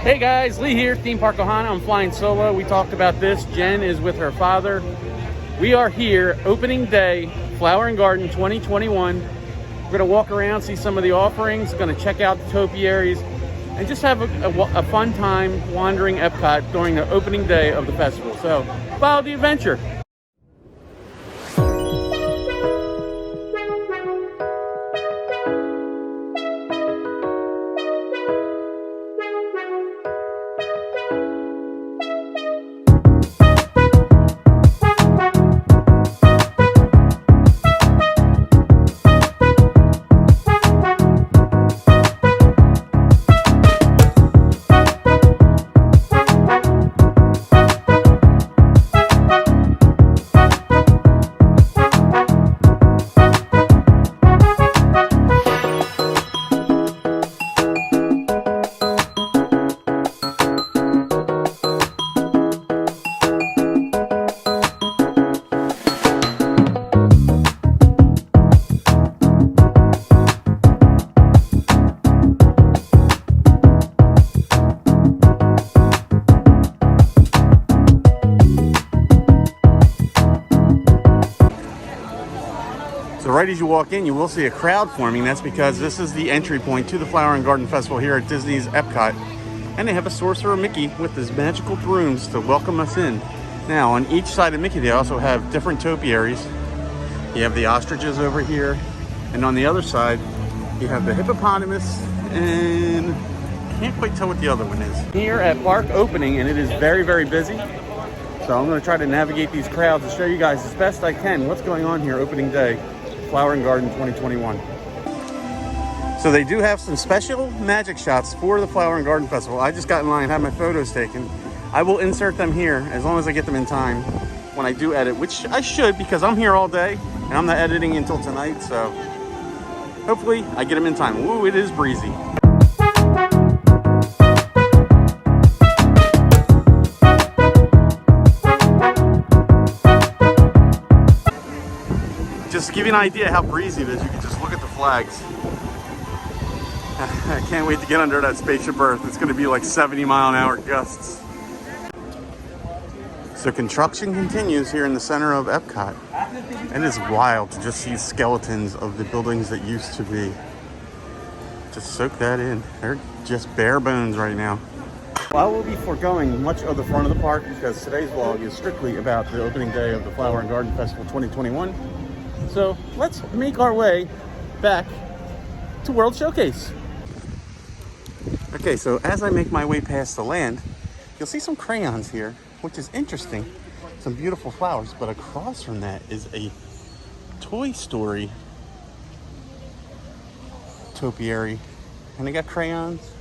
Hey guys, Lee here, Theme Park Ohana. I'm flying solo. We talked about this. Jen is with her father. We are here, opening day, Flower and Garden 2021. We're gonna walk around, see some of the offerings, gonna check out the topiaries, and just have a fun time wandering Epcot during the opening day of the festival. So, follow the adventure. So right as you walk in, you will see a crowd forming. That's because this is the entry point to the Flower and Garden Festival here at Disney's Epcot. And they have a Sorcerer Mickey with his magical brooms to welcome us in. Now, on each side of Mickey, they also have different topiaries. You have the ostriches over here. And on the other side, you have the hippopotamus and I can't quite tell what the other one is. Here at park opening, and it is very, very busy. So I'm gonna try to navigate these crowds and show you guys as best I can what's going on here opening day. Flower and Garden 2021. So they do have some special magic shots for the Flower and Garden Festival. I just got in line, had my photos taken. I will insert them here as long as I get them in time when I do edit, which I should because I'm here all day and I'm not editing until tonight. So hopefully I get them in time. Ooh, it is breezy. Just to give you an idea how breezy it is, you can just look at the flags. I can't wait to get under that spaceship Earth. It's going to be like 70-mile-an-hour gusts. So construction continues here in the center of Epcot. It is wild to just see skeletons of the buildings that used to be. Just soak that in. They're just bare bones right now. Well, I will be foregoing much of the front of the park because today's vlog is strictly about the opening day of the Flower and Garden Festival 2021. So let's make our way back to World Showcase. Okay, so as I make my way past the land, you'll see some crayons here, which is interesting. Some beautiful flowers, but across from that is a Toy Story topiary. And they got crayons,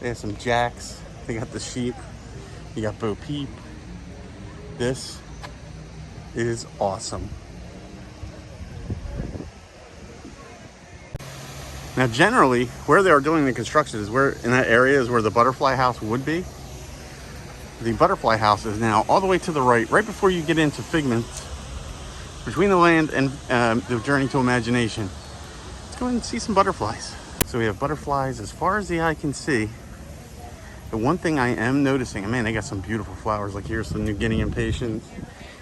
they have some jacks, they got the sheep, you got Bo Peep. This is awesome. Now generally, where they are doing the construction is where, in that area is where the butterfly house would be. The butterfly house is now all the way to the right before you get into Figments, between the land and the Journey to Imagination. Let's go ahead and see some butterflies. So we have butterflies as far as the eye can see. The one thing I am noticing, man, they got some beautiful flowers. Like here's some New Guinea impatiens.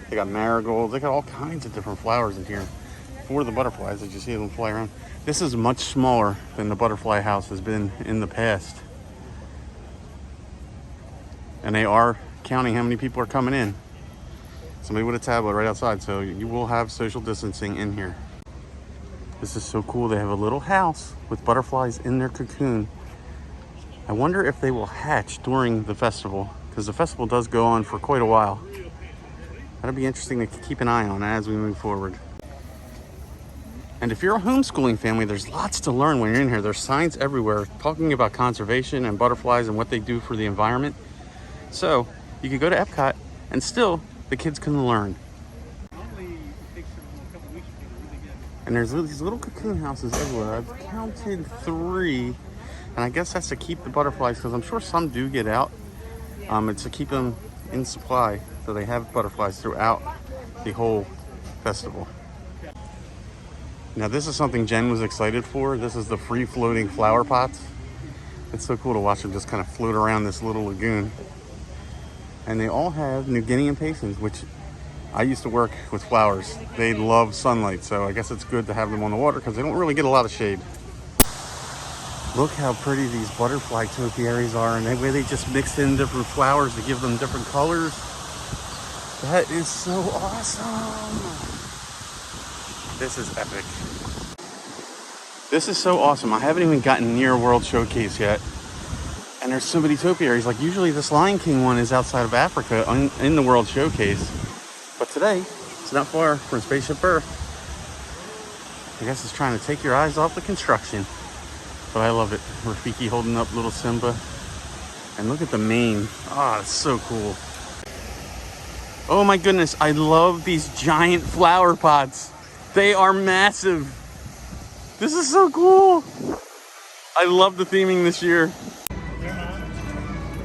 They got marigolds. They got all kinds of different flowers in here for the butterflies as you see them fly around. This is much smaller than the butterfly house has been in the past. And they are counting how many people are coming in. Somebody with a tablet right outside, so you will have social distancing in here. This is so cool. They have a little house with butterflies in their cocoon. I wonder if they will hatch during the festival, because the festival does go on for quite a while. That'll be interesting to keep an eye on as we move forward. And if you're a homeschooling family, there's lots to learn when you're in here. There's signs everywhere talking about conservation and butterflies and what they do for the environment. So you could go to Epcot and still the kids can learn. And there's these little cocoon houses everywhere. I've counted 3, and I guess that's to keep the butterflies, because I'm sure some do get out. It's to keep them in supply, so they have butterflies throughout the whole festival. Now this is something Jen was excited for. This is the free floating flower pots. It's so cool to watch them just kind of float around this little lagoon. And they all have New Guinean passions, which I used to work with flowers. They love sunlight, so I guess it's good to have them on the water because they don't really get a lot of shade. Look how pretty these butterfly topiaries are, and the way they just mix in different flowers to give them different colors. That is so awesome. This is epic. This is so awesome. I haven't even gotten near World Showcase yet. And there's so many topiaries. Like usually this Lion King one is outside of Africa in the World Showcase. But today, it's not far from Spaceship Earth. I guess it's trying to take your eyes off the construction. But I love it. Rafiki holding up little Simba. And look at the mane. Ah, it's so cool. Oh my goodness, I love these giant flower pots. They are massive. This is so cool. I love the theming this year.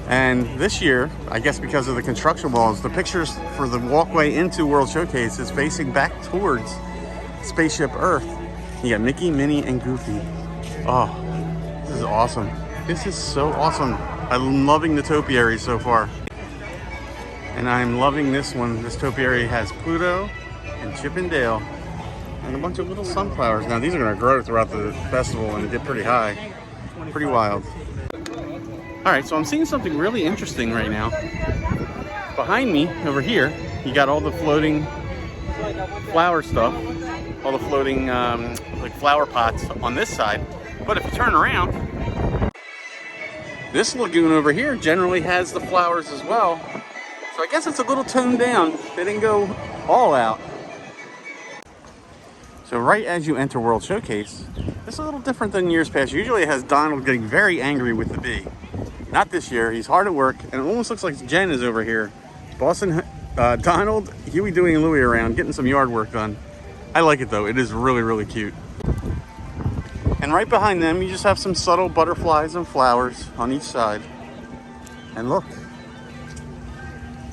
And this year, I guess because of the construction walls, the pictures for the walkway into World Showcase is facing back towards Spaceship Earth. You got Mickey, Minnie, and Goofy. Oh, this is awesome. This is so awesome. I'm loving the topiary so far. And I'm loving this one. This topiary has Pluto and Chip and Dale and a bunch of little sunflowers. Now these are going to grow throughout the festival and get pretty high. Pretty wild. All right, so I'm seeing something really interesting right now. Behind me, over here, you got all the floating flower stuff, all the floating like flower pots on this side. But if you turn around, this lagoon over here generally has the flowers as well. So I guess it's a little toned down. They didn't go all out. So right as you enter World Showcase, this is a little different than years past. Usually it has Donald getting very angry with the bee. Not this year. He's hard at work, and it almost looks like Jen is over here bossing Donald, Huey, Dewey, and Louie around, getting some yard work done. I like it though. It is really, really cute. And right behind them, you just have some subtle butterflies and flowers on each side. And look,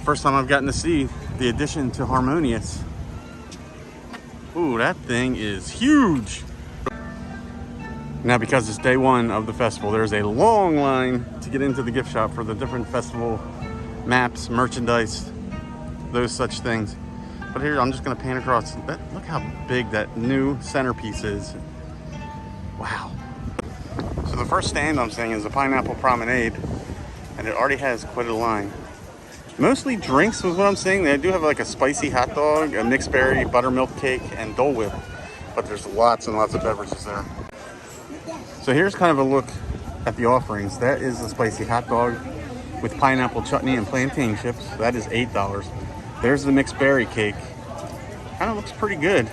first time I've gotten to see the addition to Harmonious. Ooh, that thing is huge. Now, because it's day one of the festival, there's a long line to get into the gift shop for the different festival maps, merchandise, those such things. But here, I'm just gonna pan across. Look how big that new centerpiece is. Wow. So the first stand I'm seeing is the Pineapple Promenade, and it already has quite a line. Mostly drinks was what I'm seeing. They do have like a spicy hot dog, a mixed berry buttermilk cake, and Dole Whip. But there's lots and lots of beverages there. So here's kind of a look at the offerings. That is the spicy hot dog with pineapple chutney and plantain chips. That is $8. There's the mixed berry cake. Kind of looks pretty good.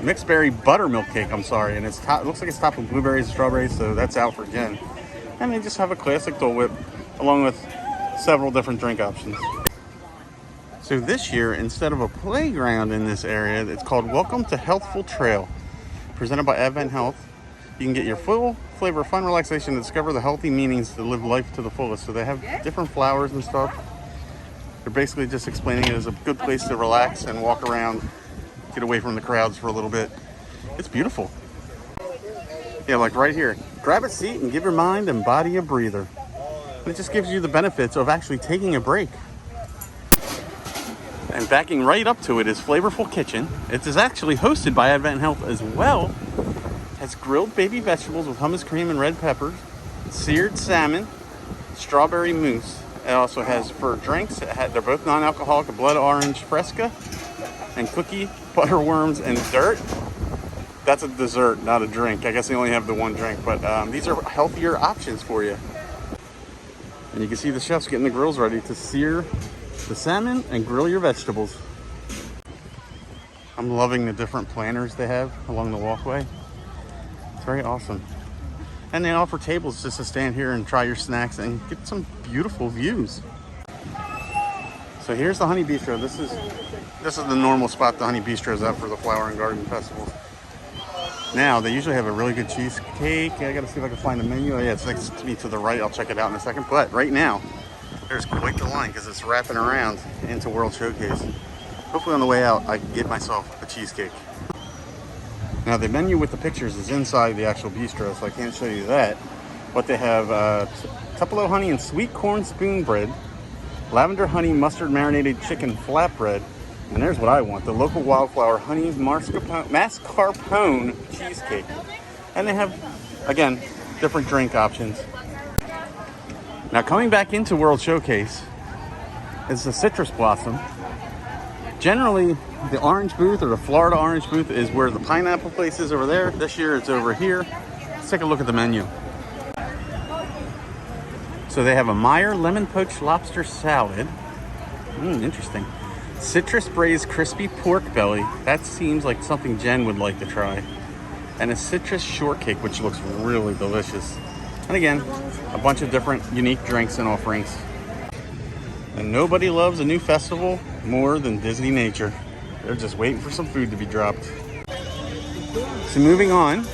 Mixed berry buttermilk cake, I'm sorry. And it looks like it's topped with blueberries and strawberries, so that's out for Jen. And they just have a classic Dole Whip along with several different drink options. So this year, instead of a playground in this area, it's called Welcome to Healthful Trail, presented by Advent Health. You can get your full flavor, fun relaxation, and discover the healthy meanings to live life to the fullest. So they have different flowers and stuff. They're basically just explaining it as a good place to relax and walk around, get away from the crowds for a little bit. It's beautiful. Yeah, like right here. Grab a seat and give your mind and body a breather. And it just gives you the benefits of actually taking a break. And backing right up to it is Flavorful Kitchen. It is actually hosted by Advent Health as well. Has grilled baby vegetables with hummus cream and red peppers, seared salmon, strawberry mousse. It also has, for drinks, they're both non-alcoholic, a blood orange fresca, and cookie, butter worms, and dessert. That's a dessert, not a drink. I guess they only have the one drink, but these are healthier options for you. And you can see the chefs getting the grills ready to sear the salmon and grill your vegetables. I'm loving the different planters they have along the walkway. It's very awesome. And they offer tables just to stand here and try your snacks and get some beautiful views. So here's the Honey Bistro. This is the normal spot the Honey Bistro is at for the Flower and Garden Festival. Now, they usually have a really good cheesecake. I gotta see if I can find the menu. Oh yeah, it's next to me to the right. I'll check it out in a second. But right now, there's quite the line because it's wrapping around into World Showcase. Hopefully on the way out, I can get myself a cheesecake. Now the menu with the pictures is inside the actual bistro, so I can't show you that. But they have tupelo honey and sweet corn spoon bread, lavender honey mustard marinated chicken flatbread, and there's what I want, the local wildflower honey mascarpone cheesecake. And they have, again, different drink options. Now coming back into World Showcase is the citrus blossom. Generally, the orange booth or the Florida orange booth is where the pineapple place is over there. This year it's over here. Let's take a look at the menu. So they have a Meyer lemon poached lobster salad. Interesting. Citrus braised crispy pork belly. That seems like something Jen would like to try. And a citrus shortcake, which looks really delicious. And again, a bunch of different unique drinks and offerings. And nobody loves a new festival more than Disney Nature. They're just waiting for some food to be dropped. So moving on,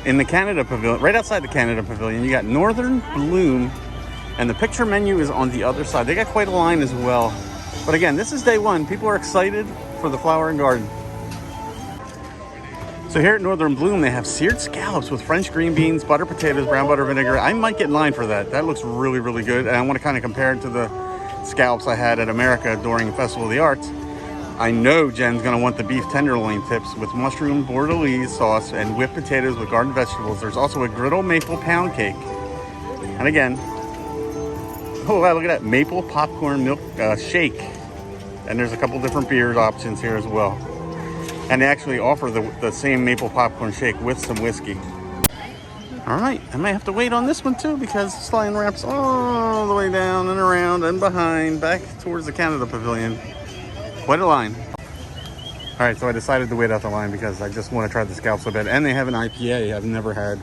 in the Canada Pavilion, right outside the Canada Pavilion, you got Northern Bloom, and the picture menu is on the other side. They got quite a line as well. But again, this is day one. People are excited for the Flower and Garden. So here at Northern Bloom, they have seared scallops with French green beans, butter potatoes, brown butter vinegar. I might get in line for that. That looks really, really good. And I want to kind of compare it to the scallops I had at America during Festival of the Arts. I know Jen's going to want the beef tenderloin tips with mushroom bordelaise sauce and whipped potatoes with garden vegetables. There's also a griddle maple pound cake. And again, oh wow, look at that, maple popcorn milk shake. And there's a couple different beer options here as well. And they actually offer the same maple popcorn shake with some whiskey. All right, I might have to wait on this one too because the sliding ramps all the way down and around and behind, back towards the Canada Pavilion. Quite a line. All right, so I decided to wait out the line because I just want to try the scallops so bad. And they have an IPA I've never had,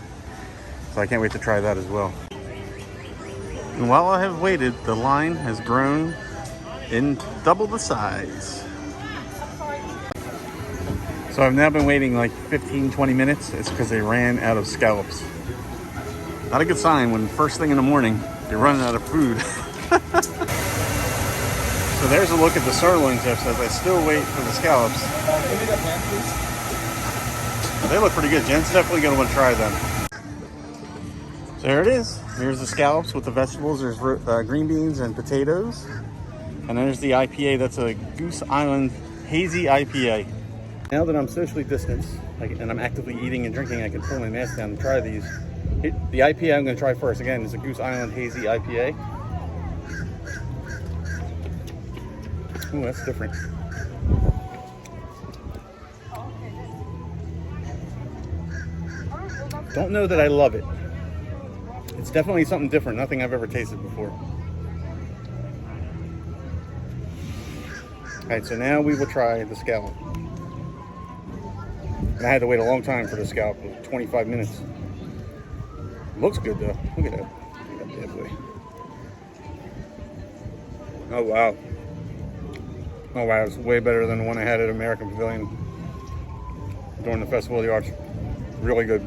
so I can't wait to try that as well. And while I have waited, the line has grown in double the size. So I've now been waiting like 15-20 minutes. It's because they ran out of scallops. Not a good sign when first thing in the morning you're running out of food. So there's a look at the sirloin tips as I still wait for the scallops. Give me that pan, please. They look pretty good. Jen's definitely going to want to try them. So here it is. Here's the scallops with the vegetables. There's green beans and potatoes. And there's the IPA. That's a Goose Island Hazy IPA. Now that I'm socially distanced and I'm actively eating and drinking, I can pull my mask down and try these. The IPA I'm going to try first. Again, it's a Goose Island Hazy IPA. Ooh, that's different. Don't know that I love it. It's definitely something different. Nothing I've ever tasted before. All right, so now we will try the scallop. And I had to wait a long time for the scallop, 25 minutes. Looks good though. Look at that. Look at that bad boy. Oh wow. Oh wow, it's way better than the one I had at American Pavilion during the Festival of the Arts. Really good.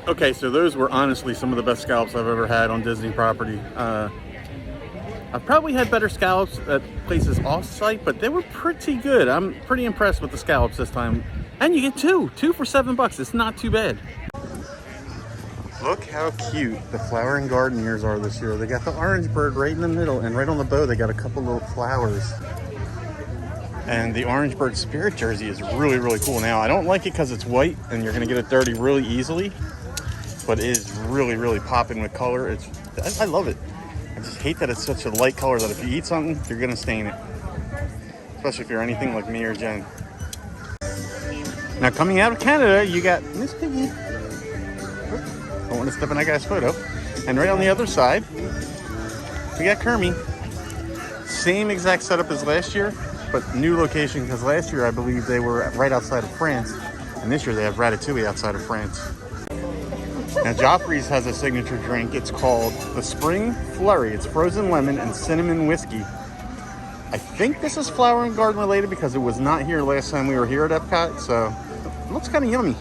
Okay, so those were honestly some of the best scallops I've ever had on Disney property. I've probably had better scallops at places off-site, but they were pretty good. I'm pretty impressed with the scallops this time. And you get two for $7. It's not too bad. Look how cute the Flower and Garden ears are this year. They got the orange bird right in the middle, and right on the bow they got a couple little flowers. And the orange bird spirit jersey is really, really cool. Now, I don't like it because it's white and you're gonna get it dirty really easily, but it is really, really popping with color. I love it. I just hate that it's such a light color that if you eat something, you're gonna stain it. Especially if you're anything like me or Jen. Now coming out of Canada, you got Miss Piggy. Don't want to step in that guy's photo. And right on the other side, we got Kermie. Same exact setup as last year, but new location because last year I believe they were right outside of France. And this year they have Ratatouille outside of France. Now Joffrey's has a signature drink. It's called the Spring Flurry. It's frozen lemon and cinnamon whiskey. I think this is Flower and Garden related because it was not here last time we were here at Epcot, so it looks kind of yummy.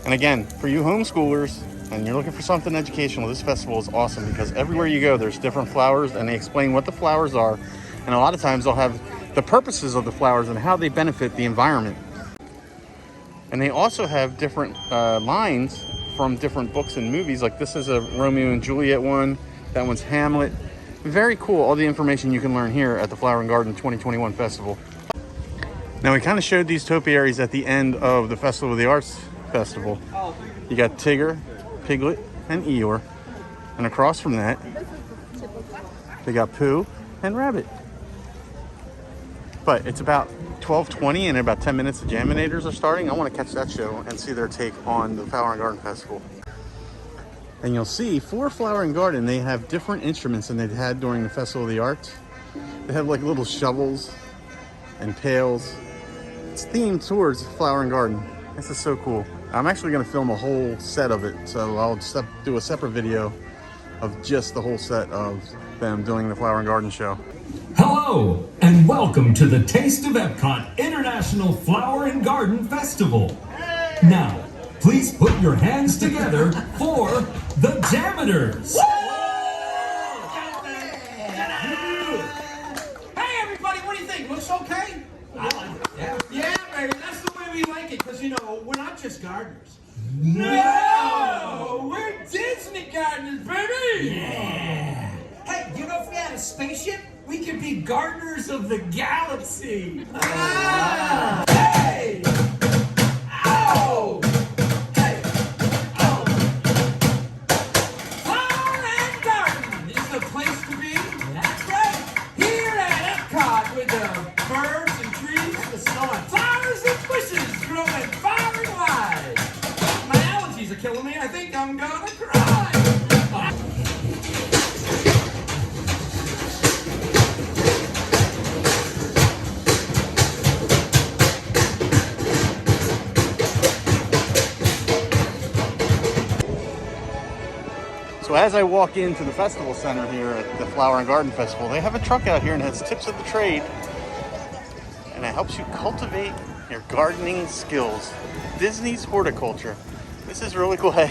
And again, for you homeschoolers and you're looking for something educational, this festival is awesome because everywhere you go there's different flowers and they explain what the flowers are, and a lot of times they'll have the purposes of the flowers and how they benefit the environment. And they also have different lines from different books and movies. Like this is a Romeo and Juliet one. That one's Hamlet. Very cool. All the information you can learn here at the Flower and Garden 2021 Festival. Now we kind of showed these topiaries at the end of the Festival of the Arts Festival. You got Tigger, Piglet, and Eeyore. And across from that, they got Pooh and Rabbit. But it's about 12:20 and in about 10 minutes the Jaminators are starting. I want to catch that show and see their take on the Flower and Garden Festival. And you'll see for Flower and Garden, they have different instruments than they'd had during the Festival of the Arts. They have like little shovels and pails. It's themed towards Flower and Garden. This is so cool. I'm actually going to film a whole set of it. So I'll do a separate video of just the whole set of them doing the Flower and Garden show. Hello, and welcome to the Taste of Epcot International Flower and Garden Festival. Now, please put your hands together for the Jaminators. Hey everybody, what do you think? Looks okay? I like it. Yeah, baby, that's the way we like it, because you know, we're not just gardeners. No! We're Disney gardeners, baby! Yeah! Hey, you know, if we had a spaceship, we could be gardeners of the galaxy! Ah! Hey! Ow! Hey! Oh! Flower and Garden is the place to be. That's right! Here at Epcot with the birds and trees, the sun, flowers and bushes growing far and wide. My allergies are killing me. I think I'm gonna cry. So as I walk into the festival center here at the Flower and Garden Festival, they have a truck out here and it has tips of the trade. And it helps you cultivate your gardening skills. Disney's horticulture. This is really cool. Hey,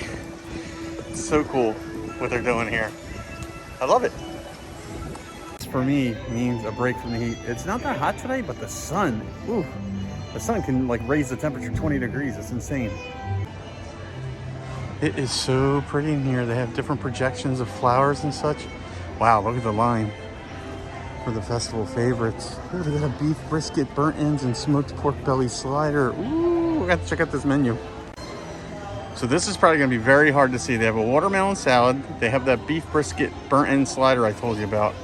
it's so cool what they're doing here. I love it. This for me means a break from the heat. It's not that hot today, but the sun, ooh, the sun can like raise the temperature 20 degrees. It's insane. It is so pretty in here. They have different projections of flowers and such. Wow, look at the line for the festival favorites. Ooh, they got a beef brisket, burnt ends, and smoked pork belly slider. Ooh, I got to check out this menu. So this is probably going to be very hard to see. They have a watermelon salad. They have that beef brisket, burnt end slider I told you about.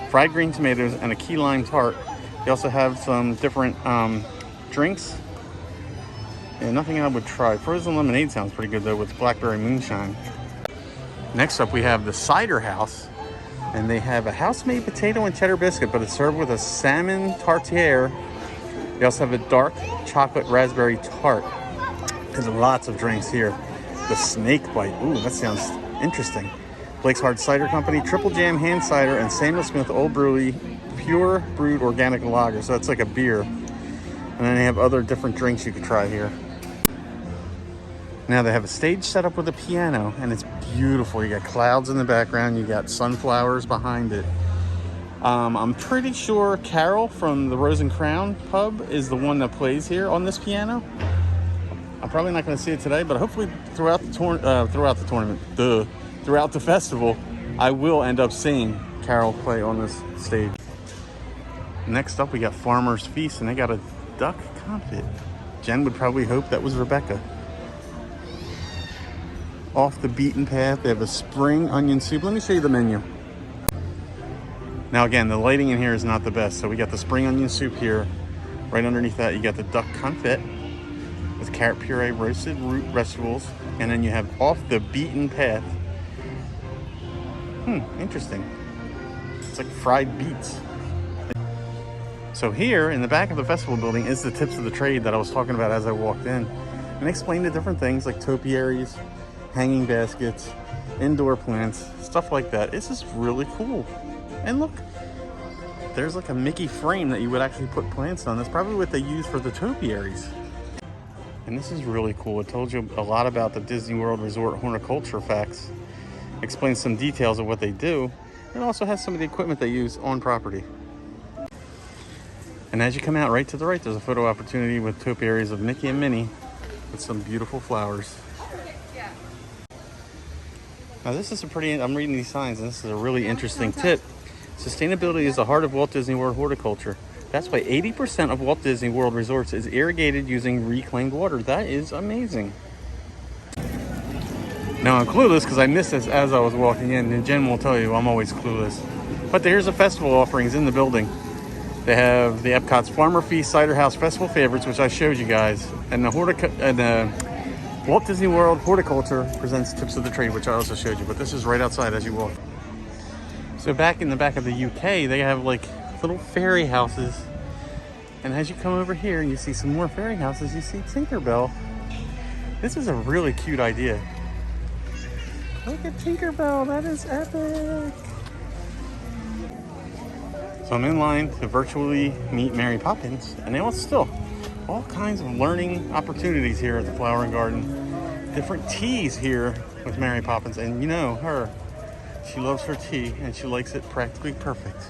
Fried green tomatoes and a key lime tart. They also have some different drinks. Yeah, nothing I would try. Frozen lemonade sounds pretty good though with blackberry moonshine. Next up we have the Cider House. And they have a house-made potato and cheddar biscuit, but it's served with a salmon tartare. They also have a dark chocolate raspberry tart. There's lots of drinks here. The Snake Bite. Ooh, that sounds interesting. Blake's Hard Cider Company, Triple Jam Hand Cider, and Samuel Smith Old Brewery Pure Brewed Organic Lager. So that's like a beer. And then they have other different drinks you could try here. Now they have a stage set up with a piano, and it's beautiful. You got clouds in the background. You got sunflowers behind it. I'm pretty sure Carol from the Rose and Crown pub is the one that plays here on this piano. I'm probably not going to see it today, but hopefully throughout the festival, I will end up seeing Carol play on this stage. Next up, we got Farmer's Feast, and they got a duck confit. Jen would probably hope that was Rebecca. Off the beaten path, they have a spring onion soup. Let me show you the menu. Now again, the lighting in here is not the best. So we got the spring onion soup here. Right underneath that, you got the duck confit with carrot puree, roasted root vegetables, and then you have off the beaten path. Interesting. It's like fried beets. So here in the back of the festival building is the tips of the trade that I was talking about as I walked in. And they explained the different things like topiaries, hanging baskets, indoor plants, stuff like that. This is really cool. And look, there's like a Mickey frame that you would actually put plants on. That's probably what they use for the topiaries. And this is really cool. It told you a lot about the Disney World Resort horticulture facts. Explains some details of what they do. It also has some of the equipment they use on property. And as you come out right to the right, there's a photo opportunity with topiaries of Mickey and Minnie with some beautiful flowers. Now this is a pretty, I'm reading these signs and this is a really interesting tip. Sustainability is the heart of Walt Disney World horticulture. That's why 80% of Walt Disney World resorts is irrigated using reclaimed water. That is amazing. Now I'm clueless because I missed this as I was walking in, and Jen will tell you I'm always clueless. But here's the festival offerings in the building. They have the Epcot's Farmer Feast Cider House Festival favorites, which I showed you guys, and the Walt Disney World Horticulture presents Tips of the Trade, which I also showed you. But this is right outside as you walk. So back in the back of the UK, they have like little fairy houses. And as you come over here and you see some more fairy houses, you see Tinkerbell. This is a really cute idea. Look at Tinkerbell, that is epic. So I'm in line to virtually meet Mary Poppins, and there was still all kinds of learning opportunities here at the Flower and Garden. Different teas here with Mary Poppins, and you know her. She loves her tea, and she likes it practically perfect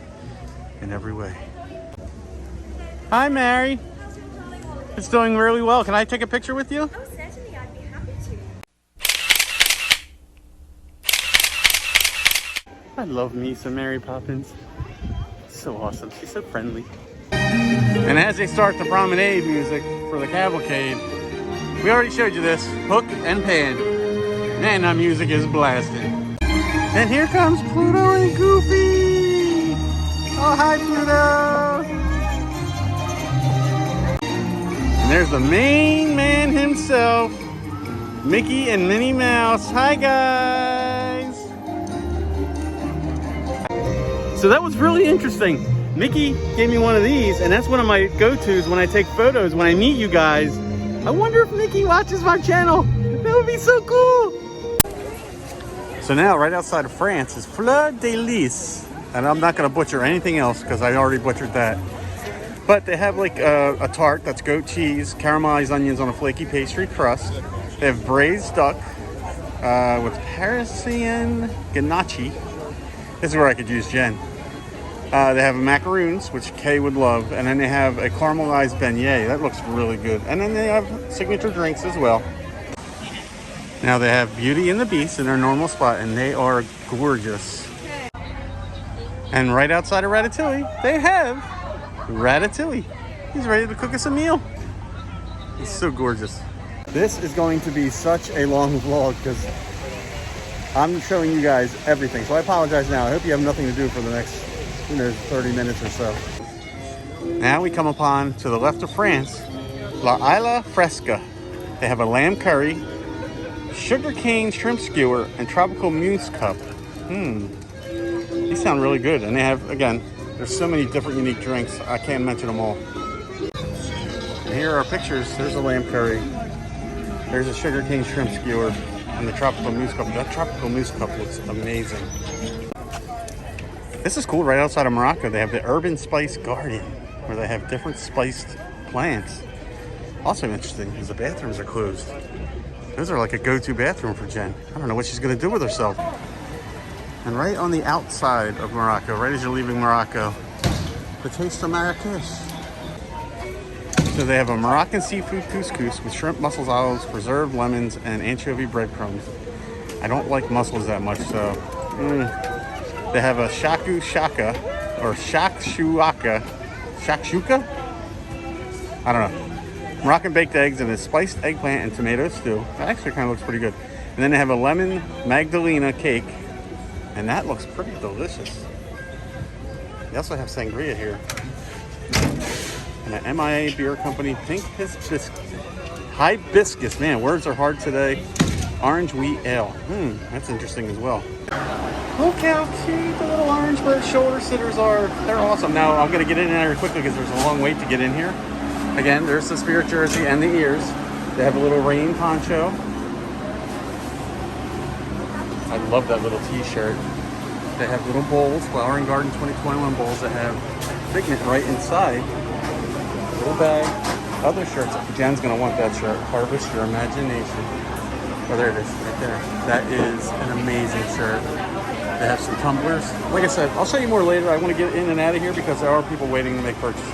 in every way. Hi, Mary. It's doing really well. Can I take a picture with you? Oh, certainly, I'd be happy to. I love me some Mary Poppins. So awesome. She's so friendly. And as they start the promenade music for the cavalcade, we already showed you this, hook and pan. Man, that music is blasting. And here comes Pluto and Goofy. Oh, hi, Pluto. And there's the main man himself, Mickey and Minnie Mouse. Hi, guys. So that was really interesting. Mickey gave me one of these, and that's one of my go-tos when I take photos, when I meet you guys. I wonder if Mickey watches my channel. That would be so cool. So now, right outside of France is Fleur de Lis. And I'm not gonna butcher anything else because I already butchered that. But they have like a tart that's goat cheese, caramelized onions on a flaky pastry crust. They have braised duck with Parisian ganache. This is where I could use Jen. They have macaroons, which Kay would love. And then they have a caramelized beignet. That looks really good. And then they have signature drinks as well. Now they have Beauty and the Beast in their normal spot, and they are gorgeous. And right outside of Ratatouille, they have Ratatouille. He's ready to cook us a meal. He's so gorgeous. This is going to be such a long vlog because I'm showing you guys everything. So I apologize now. I hope you have nothing to do for the next, 30 minutes or so. Now we come upon, to the left of France, La Isla Fresca. They have a lamb curry, sugarcane shrimp skewer, and tropical mousse cup. These sound really good. And they have, again, there's so many different unique drinks. I can't mention them all. And here are pictures. There's a lamb curry. There's a sugarcane shrimp skewer and the tropical mousse cup. That tropical mousse cup looks amazing. This is cool. Right outside of Morocco, they have the Urban Spice Garden where they have different spiced plants. Also interesting is the bathrooms are closed. Those are like a go-to bathroom for Jen. I don't know what she's gonna do with herself. And right on the outside of Morocco, right as you're leaving Morocco, the Taste of Marrakesh. So they have a Moroccan seafood couscous with shrimp, mussels, olives, preserved lemons, and anchovy breadcrumbs. I don't like mussels that much, so. They have a shaku shaka, or shakshuaka. Shakshuka? I don't know. Moroccan baked eggs and a spiced eggplant and tomato stew. That actually kind of looks pretty good. And then they have a lemon magdalena cake. And that looks pretty delicious. They also have sangria here. And an MIA beer company, Pink Hibiscus. Man, words are hard today. Orange wheat ale. That's interesting as well. Look how cute the little orange bird shoulder sitters are. They're awesome. Now, I'm going to get in there quickly because there's a long wait to get in here. Again, there's the spirit jersey and the ears. They have a little rain poncho. I love that little t-shirt. They have little bowls, Flower and Garden 2021 bowls that have Figment right inside. Little bag. Other shirts. Jen's gonna want that shirt. Harvest Your Imagination. Oh, there it is, right there. That is an amazing shirt. They have some tumblers. Like I said, I'll show you more later. I want to get in and out of here because there are people waiting to make purchases.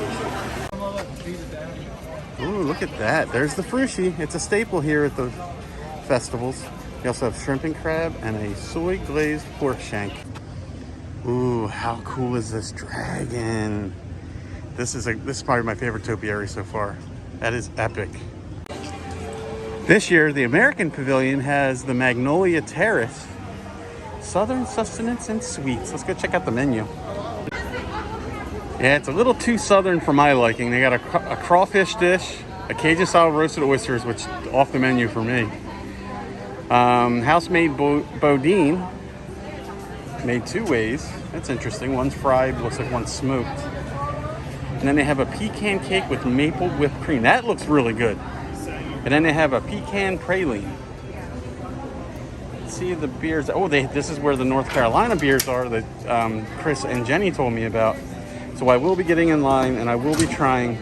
Ooh, look at that. There's the Frushi. It's a staple here at the festivals. They also have shrimp and crab and a soy glazed pork shank. Ooh, how cool is this dragon? This is probably my favorite topiary so far. That is epic. This year, the American Pavilion has the Magnolia Terrace, Southern Sustenance and Sweets. Let's go check out the menu. Yeah, it's a little too southern for my liking. They got a crawfish dish, a Cajun-style roasted oysters, which off the menu for me. House-made boudin, made two ways. That's interesting. One's fried, looks like one's smoked. And then they have a pecan cake with maple whipped cream. That looks really good. And then they have a pecan praline. Let's see the beers. Oh, this is where the North Carolina beers are that Chris and Jenny told me about. So I will be getting in line and I will be trying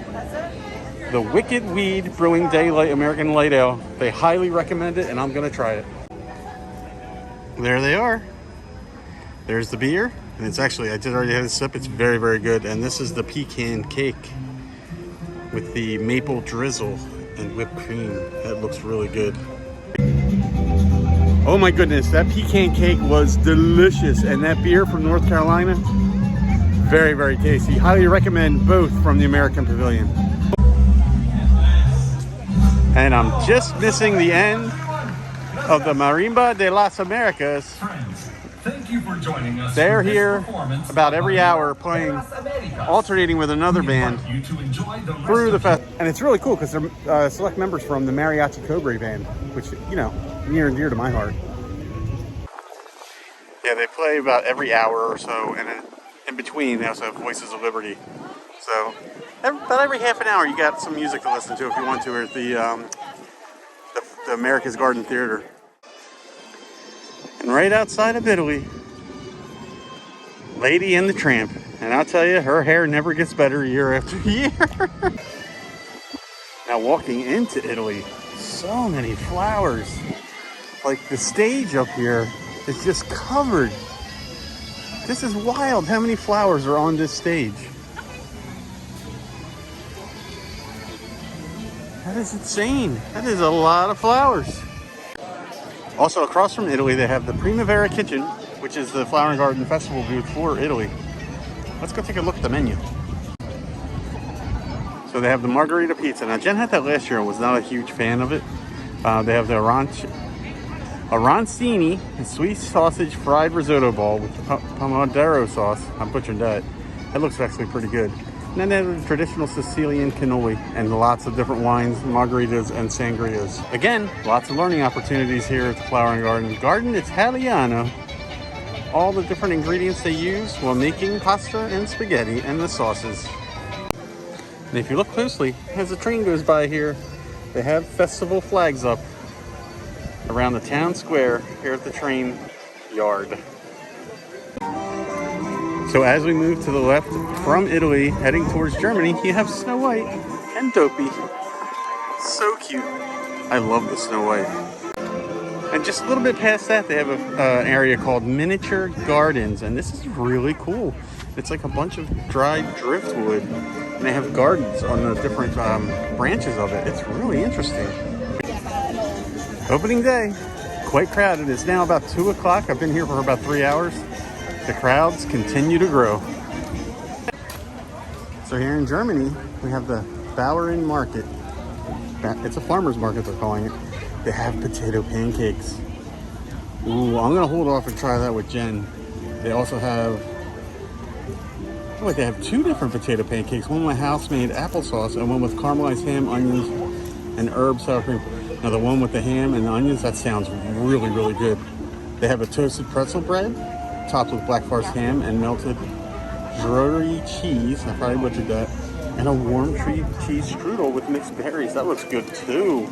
the Wicked Weed Brewing Daylight American Light Ale. They highly recommend it and I'm gonna try it. There they are. There's the beer. And it's actually, I did already have a sip. It's very, very good. And this is the pecan cake with the maple drizzle and whipped cream. That looks really good. Oh my goodness, that pecan cake was delicious. And that beer from North Carolina, very, very tasty. Highly recommend both from the American Pavilion. And I'm just missing the end of the Marimba de las Americas. Friends, thank you for joining us. They're here about every hour playing, alternating with another band through the fest. And it's really cool because they're select members from the Mariachi Cobre band, which, you know, near and dear to my heart. Yeah, they play about every hour or so, and in between they also have Voices of Liberty. So about every half an hour you got some music to listen to if you want to, or at the America's Garden Theater. And right outside of Italy, Lady and the Tramp. And I'll tell you, her hair never gets better year after year. Now walking into Italy, so many flowers. Like the stage up here is just covered. This is wild how many flowers are on this stage. That is insane. That is a lot of flowers. Also across from Italy, they have the Primavera Kitchen, which is the Flower and Garden Festival booth for Italy. Let's go take a look at the menu. So they have the margarita pizza. Now Jen had that last year and was not a huge fan of it. They have the arancini, a sweet sausage fried risotto ball with pomodoro sauce. I butchered that. That looks actually pretty good. And then they have the traditional Sicilian cannoli and lots of different wines, margaritas, and sangrias. Again, lots of learning opportunities here at the Flower and Garden. Garden Italiano. All the different ingredients they use while making pasta and spaghetti and the sauces. And if you look closely, as the train goes by here, they have festival flags up around the town square here at the train yard. So as we move to the left from Italy, heading towards Germany, you have Snow White and Dopey. So cute. I love the Snow White. And just a little bit past that, they have an area called Miniature Gardens, and this is really cool. It's like a bunch of dried driftwood, and they have gardens on the different branches of it. It's really interesting. Opening day, quite crowded. It's now about 2 o'clock. I've been here for about 3 hours. The crowds continue to grow. So here in Germany, we have the Bauern Market. It's a farmer's market, they're calling it. They have potato pancakes. Ooh, I'm gonna hold off and try that with Jen. They also have, oh wait, they have 2 different potato pancakes. One with house-made applesauce and one with caramelized ham, onions, and herb sour cream. Now the one with the ham and the onions, that sounds really, really good. They have a toasted pretzel bread, topped with black forest ham and melted Girardi cheese. I probably butchered that. And a warm cheese strudel with mixed berries. That looks good too.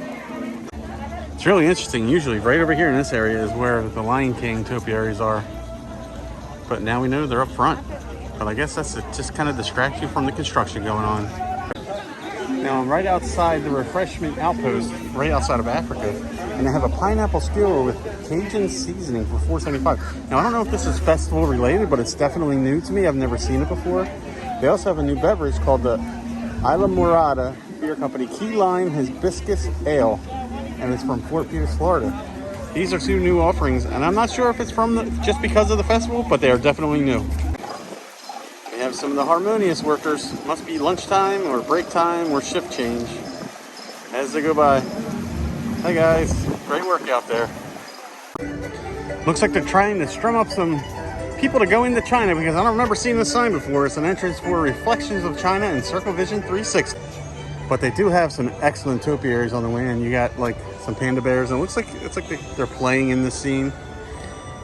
It's really interesting. Usually right over here in this area is where the Lion King topiaries are. But now we know they're up front. But I guess that's to just kind of distract you from the construction going on. Now I'm right outside the refreshment outpost, right outside of Africa. And they have a pineapple skewer with Cajun seasoning for $4.75. Now I don't know if this is festival related, but it's definitely new to me. I've never seen it before. They also have a new beverage called the Isla Morada Beer Company Key Lime Hibiscus Ale, and it's from Fort Pierce, Florida. These are 2 new offerings, and I'm not sure if it's from just because of the festival, but they are definitely new. We have some of the harmonious workers. Must be lunchtime or break time or shift change as they go by. Hey guys, great work out there. Looks like they're trying to strum up some people to go into China because I don't remember seeing this sign before. It's an entrance for Reflections of China and Circle Vision 360. But they do have some excellent topiaries on the way in. You got like some panda bears, and it looks like they're playing in the scene.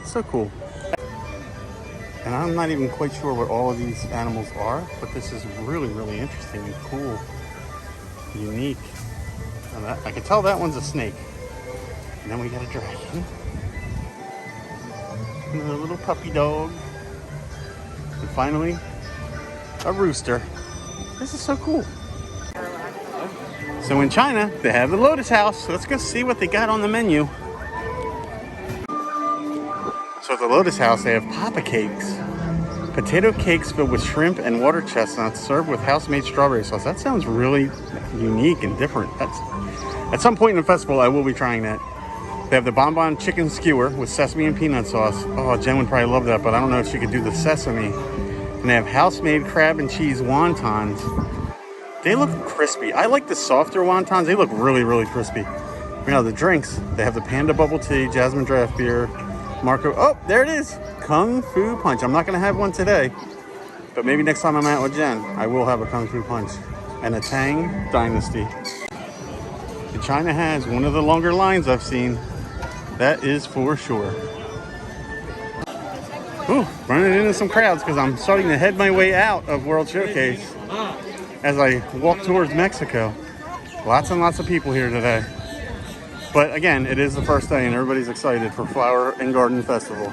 So cool. And I'm not even quite sure what all of these animals are, but this is really, really interesting and cool, unique. And I can tell that one's a snake. And then we got a dragon. And a little puppy dog. And finally, a rooster. This is so cool. So in China, they have the Lotus House. So let's go see what they got on the menu. So at the Lotus House, they have papa cakes. Potato cakes filled with shrimp and water chestnuts served with house-made strawberry sauce. That sounds really unique and different. At some point in the festival, I will be trying that. They have the bonbon chicken skewer with sesame and peanut sauce. Oh, Jen would probably love that, but I don't know if she could do the sesame. And they have house-made crab and cheese wontons. They look crispy. I like the softer wontons. They look really, really crispy. You know, the drinks, they have the panda bubble tea, jasmine draft beer, Marco. Oh, there it is. Kung Fu Punch. I'm not going to have one today, but maybe next time I'm out with Jen, I will have a Kung Fu Punch. And a Tang Dynasty. China has one of the longer lines I've seen. That is for sure. Ooh, running into some crowds because I'm starting to head my way out of World Showcase as I walk towards Mexico. Lots and lots of people here today. But again, it is the first day and everybody's excited for Flower and Garden Festival.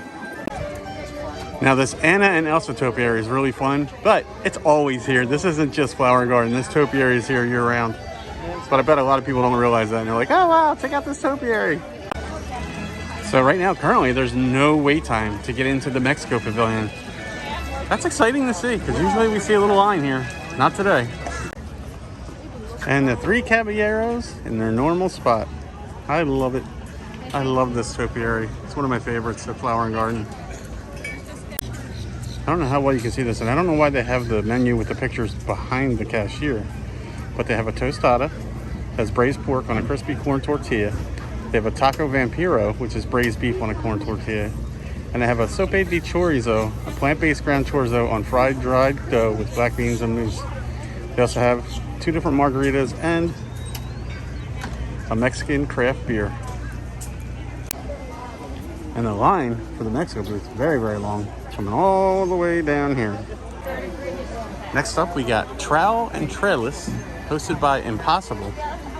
Now this Anna and Elsa topiary is really fun, but it's always here. This isn't just Flower and Garden. This topiary is here year round. But I bet a lot of people don't realize that and they're like, oh wow, check out this topiary. So right now, currently, there's no wait time to get into the Mexico Pavilion. That's exciting to see because usually we see a little line here. Not today. And the 3 caballeros in their normal spot. I love it. I love this topiary. It's one of my favorites at Flower and Garden. I don't know how well you can see this, and I don't know why they have the menu with the pictures behind the cashier. But they have a tostada, has braised pork on a crispy corn tortilla. They have a taco vampiro, which is braised beef on a corn tortilla. And they have a sope de chorizo, a plant-based ground chorizo on fried dried dough with black beans and mousse. They also have 2 different margaritas and a Mexican craft beer. And the line for the Mexico booth is very, very long, coming all the way down here. Next up, we got Trowel and Trellis, hosted by Impossible.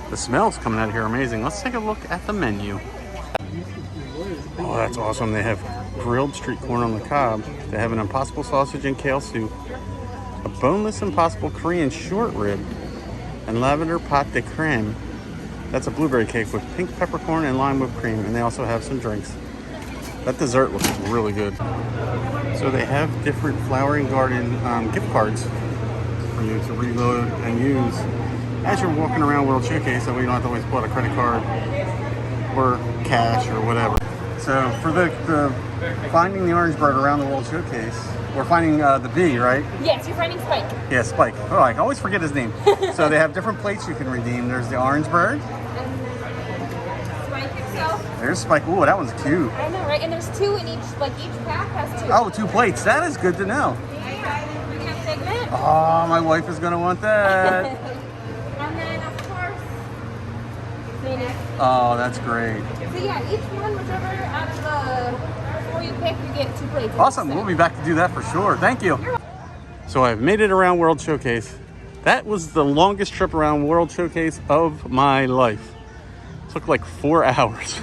The smells coming out of here are amazing. Let's take a look at the menu. Oh, that's awesome. They have grilled street corn on the cob. They have an Impossible sausage and kale soup, a boneless Impossible Korean short rib, and lavender pâte de crème. That's a blueberry cake with pink peppercorn and lime whipped cream, and they also have some drinks. That dessert looks really good. So they have different Flower and Garden gift cards for you to reload and use as you're walking around World Showcase, so you don't have to always pull out a credit card or cash or whatever. So for the finding the orange bird around the World Showcase, we're finding the bee, right? Yes, you're finding Spike. Yeah, Spike. Oh, I always forget his name. So they have different plates you can redeem. There's the orange bird. Spike itself. There's Spike. Ooh, that one's cute. I know, right? And there's 2 in each, like each pack has 2. Oh, 2 plates. That is good to know. Yeah, we can segment. Oh, my wife is going to want that. And then, of course, Phoenix. Oh, that's great. So yeah, each one, whichever out of the 4 you pick, you get 2 plates. Awesome. We'll be back to do that for sure. Thank you. So I've made it around World Showcase. That was the longest trip around World Showcase of my life. It took like 4 hours,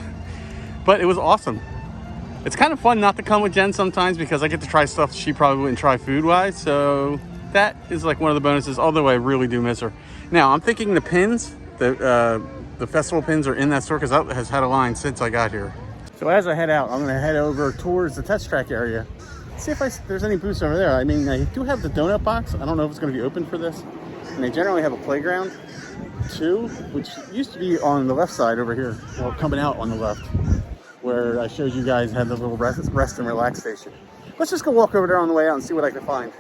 but it was awesome. It's kind of fun not to come with Jen sometimes because I get to try stuff she probably wouldn't try food-wise. So that is like one of the bonuses, although I really do miss her. Now, I'm thinking the pins, the festival pins are in that store because that has had a line since I got here. So as I head out, I'm going to head over towards the test track area. See if there's any booths over there. I mean, I do have the donut box. I don't know if it's going to be open for this. And they generally have a playground too, which used to be on the left side over here, well, coming out on the left, where I showed you guys had the little rest and relax station. Let's just go walk over there on the way out and see what I can find.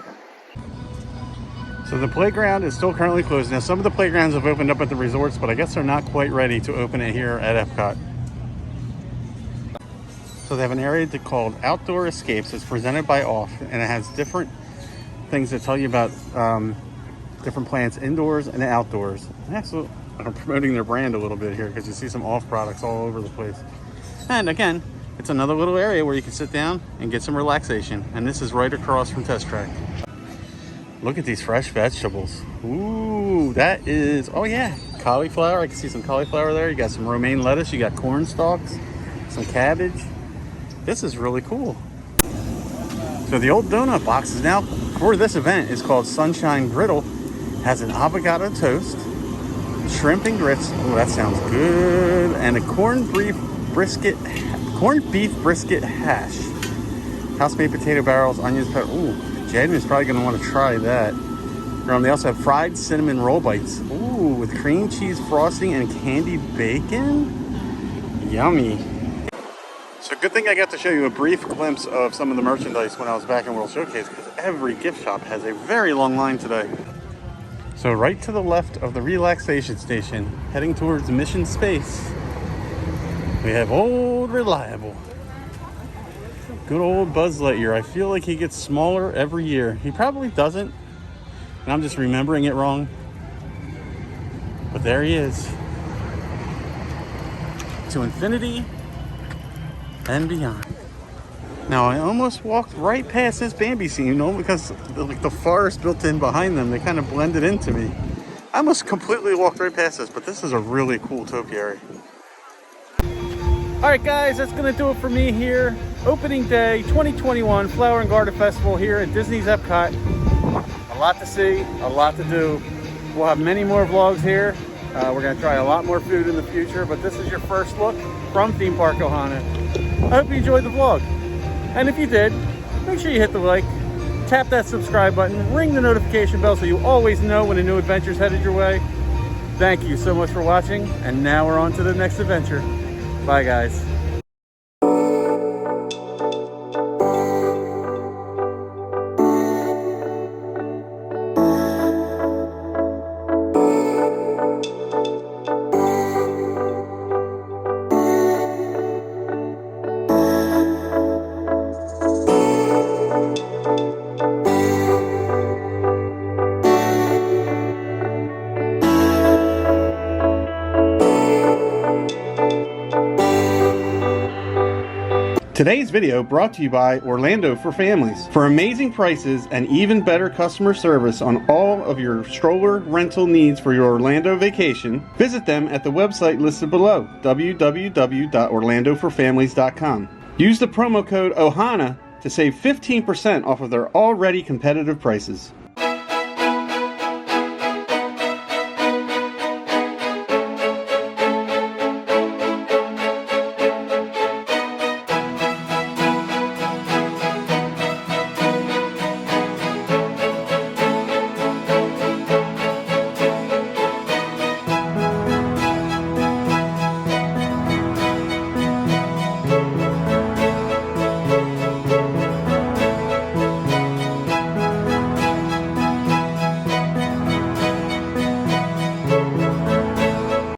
So the playground is still currently closed. Now some of the playgrounds have opened up at the resorts, but I guess they're not quite ready to open it here at Epcot. So they have an area called Outdoor Escapes. It's presented by Off, and it has different things that tell you about different plants indoors and outdoors. Actually, I'm promoting their brand a little bit here because you see some Off products all over the place. And again, it's another little area where you can sit down and get some relaxation. And this is right across from Test Track. Look at these fresh vegetables. Ooh, that is, oh yeah, cauliflower. I can see some cauliflower there. You got some romaine lettuce. You got corn stalks, some cabbage. This is really cool. So the old donut box is now, for this event, is called Sunshine Griddle. Has an avocado toast, shrimp and grits. Oh, that sounds good. And a corned beef brisket hash. House-made potato barrels, onions, pepper. Ooh, Jaden is probably going to want to try that. They also have fried cinnamon roll bites. Ooh, with cream cheese frosting and candied bacon. Yummy. So good thing I got to show you a brief glimpse of some of the merchandise when I was back in World Showcase, because every gift shop has a very long line today. So right to the left of the relaxation station, heading towards Mission Space, we have Old Reliable. Good old Buzz Lightyear. I feel like he gets smaller every year. He probably doesn't, and I'm just remembering it wrong. But there he is. To infinity and beyond. Now I almost walked right past this Bambi scene, you know, because the forest built in behind them, they kind of blended into me. I almost completely walked right past this, but this is a really cool topiary. All right, guys, that's gonna do it for me here. Opening day 2021 Flower and Garden Festival here at Disney's Epcot. A lot to see, a lot to do. We'll have many more vlogs here. We're gonna try a lot more food in the future, but this is your first look from Theme Park Ohana. I hope you enjoyed the vlog. And if you did, make sure you hit the like, tap that subscribe button, ring the notification bell so you always know when a new adventure is headed your way. Thank you so much for watching, and now we're on to the next adventure. Bye, guys. Today's video brought to you by Orlando for Families. For amazing prices and even better customer service on all of your stroller rental needs for your Orlando vacation, visit them at the website listed below, www.orlandoforfamilies.com. Use the promo code OHANA to save 15% off of their already competitive prices.